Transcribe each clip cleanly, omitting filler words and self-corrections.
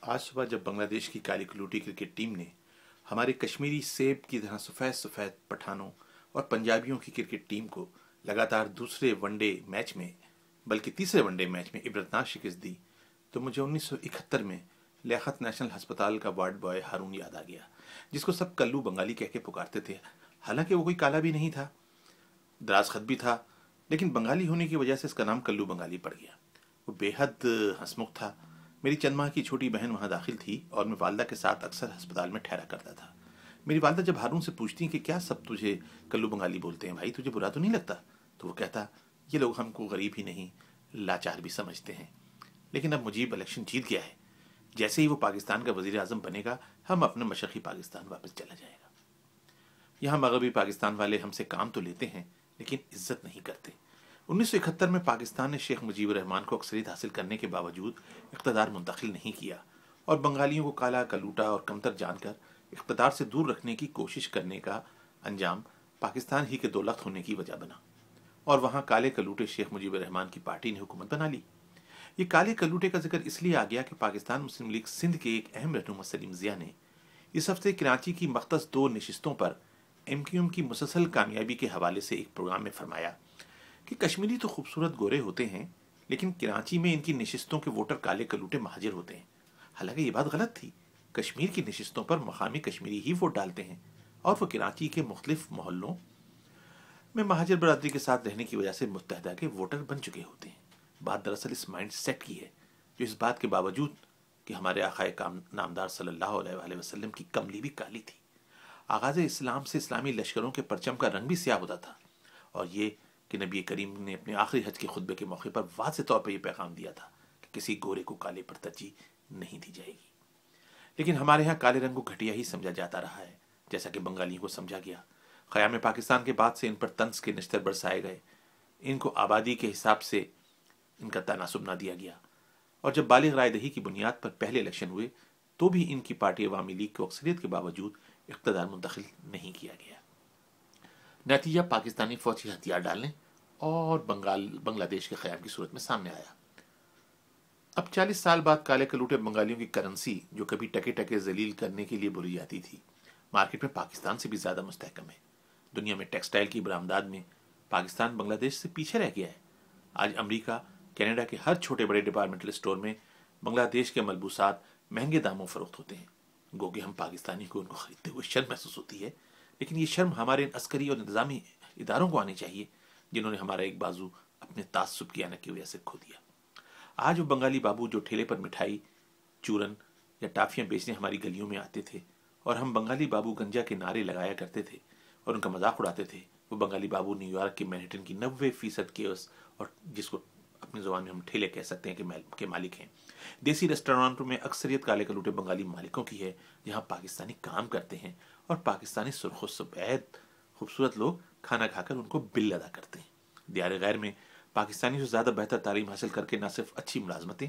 آج صبح جب بنگلہ دیش کی کالی کلوٹی کرکٹ ٹیم نے ہمارے کشمیری سیب کی طرح سفید سفید پٹھانوں اور پنجابیوں کی کرکٹ ٹیم کو لگاتار دوسرے ون ڈے میچ میں بلکہ تیسرے ون ڈے میچ میں عبرتناک شکست دی تو مجھے 1971 میں لیاقت نیشنل ہسپتال کا وارڈ بوائے ہارون یاد آ گیا، جس کو سب کلو بنگالی کہہ کے پکارتے تھے، حالانکہ وہ کوئی کالا بھی نہیں تھا، دراز خط بھی تھا، لیکن بنگالی ہونے کی وجہ سے اس کا نام کلو بنگالی پڑ گیا۔ وہ بے حد ہنسمکھ تھا۔ میری چند ماہ کی چھوٹی بہن وہاں داخل تھی اور میں والدہ کے ساتھ اکثر ہسپتال میں ٹھہرا کرتا تھا۔ میری والدہ جب ہارون سے پوچھتی کہ کیا سب تجھے کلو بنگالی بولتے ہیں بھائی، تجھے برا تو نہیں لگتا؟ تو وہ کہتا یہ لوگ ہم کو غریب ہی نہیں لاچار بھی سمجھتے ہیں، لیکن اب مجیب الیکشن جیت گیا ہے، جیسے ہی وہ پاکستان کا وزیر اعظم بنے گا ہم اپنے مشرقی پاکستان واپس چلا جائے گا۔ یہاں مغربی پاکستان والے ہم سے کام تو لیتے ہیں لیکن عزت نہیں کرتے۔ 1971 میں پاکستان نے شیخ مجیب الرحمان کو اکثریت حاصل کرنے کے باوجود اقتدار منتقل نہیں کیا اور بنگالیوں کو کالا کلوٹا اور کمتر جان کر اقتدار سے دور رکھنے کی کوشش کرنے کا انجام پاکستان ہی کے دو لخت ہونے کی وجہ بنا، اور وہاں کالے کلوٹے شیخ مجیب الرحمان کی پارٹی نے حکومت بنا لی۔ یہ کالے کلوٹے کا ذکر اس لیے آ گیا کہ پاکستان مسلم لیگ سندھ کے ایک اہم رہنما سلیم ضیاء نے اس ہفتے کراچی کی مختص 2 نشستوں پر ایم کیو ایم کی مسلسل کامیابی کے حوالے سے ایک پروگرام میں فرمایا کہ کشمیری تو خوبصورت گورے ہوتے ہیں لیکن کراچی میں ان کی نشستوں کے ووٹر کالے کلوٹے مہاجر ہوتے ہیں۔ حالانکہ یہ بات غلط تھی، کشمیر کی نشستوں پر مقامی کشمیری ہی ووٹ ڈالتے ہیں اور وہ کراچی کے مختلف محلوں میں مہاجر برادری کے ساتھ رہنے کی وجہ سے متحدہ کے ووٹر بن چکے ہوتے ہیں۔ بات دراصل اس مائنڈ سیٹ کی ہے جو اس بات کے باوجود کہ ہمارے آقا نامدار صلی اللہ علیہ وآلہ وسلم کی کملی بھی کالی تھی، آغاز اسلام سے اسلامی لشکروں کے پرچم کا رنگ بھی سیاہ ہوتا تھا، اور یہ کہ نبی کریم نے اپنے آخری حج کے خطبے کے موقع پر واضح طور پر یہ پیغام دیا تھا کہ کسی گورے کو کالے پر ترجیح نہیں دی جائے گی۔ لیکن ہمارے ہاں کالے رنگ کو گھٹیا ہی سمجھا جاتا رہا ہے، جیسا کہ بنگالیوں کو سمجھا گیا۔ قیام پاکستان کے بعد سے ان پر طنز کے نشتر برسائے گئے، ان کو آبادی کے حساب سے ان کا تناسب نہ دیا گیا، اور جب بالغ رائے دہی کی بنیاد پر پہلے الیکشن ہوئے تو بھی ان کی پارٹی عوامی لیگ کو اکثریت کے باوجود اقتدار منتقل نہیں کیا گیا۔ نتیجہ پاکستانی فوجی ہتھیار ڈالنے اور بنگلہ دیش کے قیام کی صورت میں سامنے آیا۔ اب 40 سال بعد کالے کلوٹے بنگالیوں کی کرنسی جو کبھی ٹکے ٹکے ذلیل کرنے کے لیے بولی جاتی تھی، مارکیٹ میں پاکستان سے بھی زیادہ مستحکم ہے۔ دنیا میں ٹیکسٹائل کی برآمدات میں پاکستان بنگلہ دیش سے پیچھے رہ گیا ہے۔ آج امریکہ، کینیڈا کے ہر چھوٹے بڑے ڈپارٹمنٹل اسٹور میں بنگلہ دیش کے ملبوسات مہنگے داموں فروخت ہوتے ہیں۔ گو کہ ہم پاکستانی کو ان کو خریدتے ہوئے شرم محسوس ہوتی ہے، لیکن یہ شرم ہمارے عسکری اور انتظامی اداروں کو آنی چاہیے جنہوں نے ہمارا ایک بازو اپنے تعصب کی آنکھ کی وجہ سے کھو دیا۔ آج وہ بنگالی بابو جو ٹھیلے پر مٹھائی، چورن یا ٹافیاں بیچنے ہماری گلیوں میں آتے تھے اور ہم بنگالی بابو گنجا کے نعرے لگایا کرتے تھے اور ان کا مذاق اڑاتے تھے، وہ بنگالی بابو نیو یارک کے مینہٹن کی 90% کیوس، اور جس کو اپنی زبان میں ہم ٹھیلے کہہ سکتے ہیں کہ مالک ہیں۔ دیسی ریسٹورانٹوں میں اکثریت کالے کلوٹے بنگالی مالکوں کی ہے، جہاں پاکستانی کام کرتے ہیں اور پاکستانی سرخ و سفید خوبصورت لوگ کھانا کھا کر ان کو بل ادا کرتے ہیں۔ دیار غیر میں پاکستانی سے زیادہ بہتر تعلیم حاصل کر کے نہ صرف اچھی ملازمتیں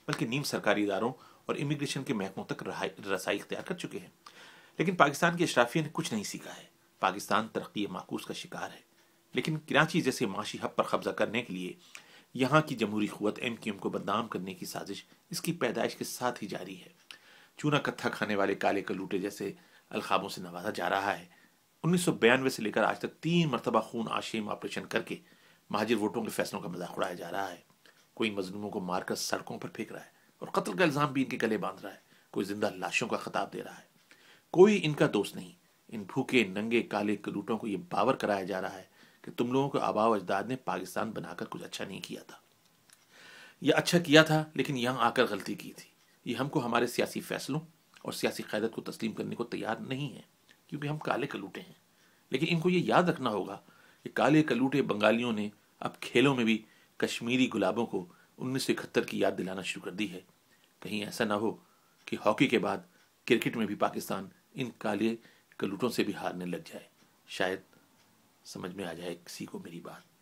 بلکہ نیم سرکاری اداروں اور امیگریشن کے محکموں تک رسائی اختیار کر چکے ہیں، لیکن پاکستان کی اشرافیہ نے کچھ نہیں سیکھا ہے۔ پاکستان ترقی معکوس کا شکار ہے، لیکن کراچی جیسے معاشی ہب پر قبضہ کرنے کے لیے یہاں کی جمہوری قوت ایم کیو ایم کو بدنام کرنے کی سازش اس کی پیدائش کے ساتھ ہی جاری ہے۔ چونا کتھا کھانے والے کالے کلوٹے جیسے القابوں سے نوازا جا رہا ہے۔ 1992 سے لے کر آج تک 3 مرتبہ خون آشیم آپریشن کر کے مہاجر ووٹوں کے فیصلوں کا مذاق اڑایا جا رہا ہے۔ کوئی مظلوموں کو مار کر سڑکوں پر پھینک رہا ہے اور قتل کا الزام بھی ان کے گلے باندھ رہا ہے، کوئی زندہ لاشوں کا خطاب دے رہا ہے۔ کوئی ان کا دوست نہیں۔ ان بھوکے ننگے کالے کلوٹوں کو یہ باور کرایا جا رہا ہے کہ تم لوگوں کو آباء و اجداد نے پاکستان بنا کر کچھ اچھا نہیں کیا تھا، یہ اچھا کیا تھا لیکن یہاں آ کر غلطی کی تھی۔ یہ ہم کو ہمارے سیاسی فیصلوں اور سیاسی قیادت کو تسلیم کرنے کو تیار نہیں ہے کیونکہ ہم کالے کلوٹے ہیں۔ لیکن ان کو یہ یاد رکھنا ہوگا کہ کالے کلوٹے بنگالیوں نے اب کھیلوں میں بھی کشمیری گلابوں کو 1971 کی یاد دلانا شروع کر دی ہے۔ کہیں ایسا نہ ہو کہ ہاکی کے بعد کرکٹ میں بھی پاکستان ان کالے کلوٹوں سے بھی ہارنے لگ جائے۔ شاید سمجھ میں آ جائے کسی کو میری بات۔